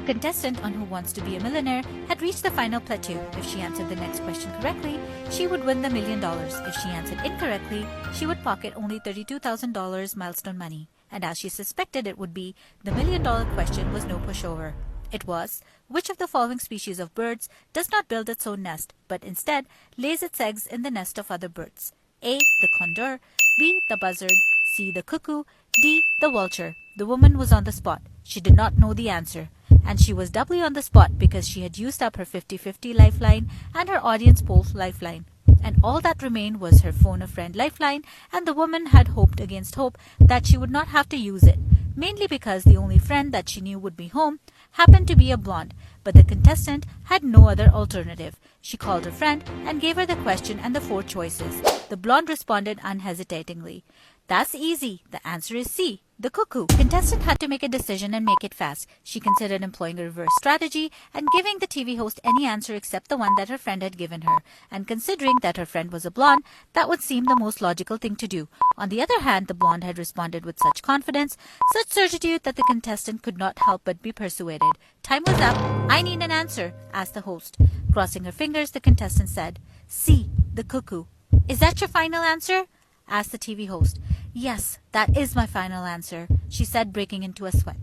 contestant on Who Wants to Be a Millionaire had reached the final plateau. If she answered the next question correctly, she would win the $1 million. If she answered incorrectly, she would pocket only $32,000 milestone money. And as she suspected it would be, the $1 million question was no pushover. It was, which of the following species of birds does not build its own nest, but instead lays its eggs in the nest of other birds? A. The condor, B. The buzzard, C. The cuckoo, D. The vulture. The woman was on the spot. She did not know the answer. And she was doubly on the spot because she had used up her 50-50 lifeline and her audience poll lifeline. And all that remained was her phone-a-friend lifeline, and the woman had hoped against hope that she would not have to use it, mainly because the only friend that she knew would be home happened to be a blonde. But the contestant had no other alternative. She called her friend and gave her the question and the 4 choices. The blonde responded unhesitatingly. "That's easy. The answer is C. The cuckoo." Contestant had to make a decision and make it fast. She considered employing a reverse strategy and giving the TV host any answer except the one that her friend had given her. And considering that her friend was a blonde, that would seem the most logical thing to do. On the other hand, the blonde had responded with such confidence, such certitude that the contestant could not help but be persuaded. "Time was up. I need an answer," asked the host. Crossing her fingers, the contestant said, "C. The cuckoo." "Is that your final answer?" asked the TV host. "Yes, that is my final answer," she said, breaking into a sweat.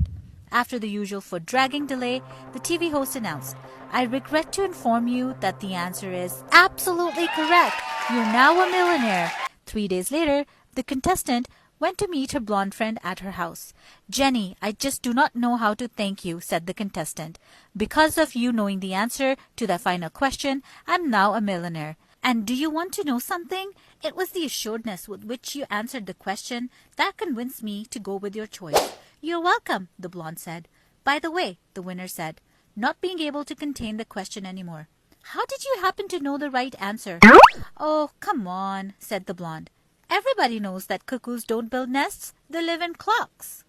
After the usual foot-dragging delay, the TV host announced, "I regret to inform you that the answer is absolutely correct. You're now a millionaire." 3 days later, the contestant went to meet her blonde friend at her house. "Jenny, I just do not know how to thank you," said the contestant. "Because of you knowing the answer to that final question, I'm now a millionaire. And do you want to know something? It was the assuredness with which you answered the question that convinced me to go with your choice." "You're welcome," the blonde said. "By the way," the winner said, not being able to contain the question anymore, "how did you happen to know the right answer?" "Oh, come on," said the blonde. "Everybody knows that cuckoos don't build nests. They live in clocks."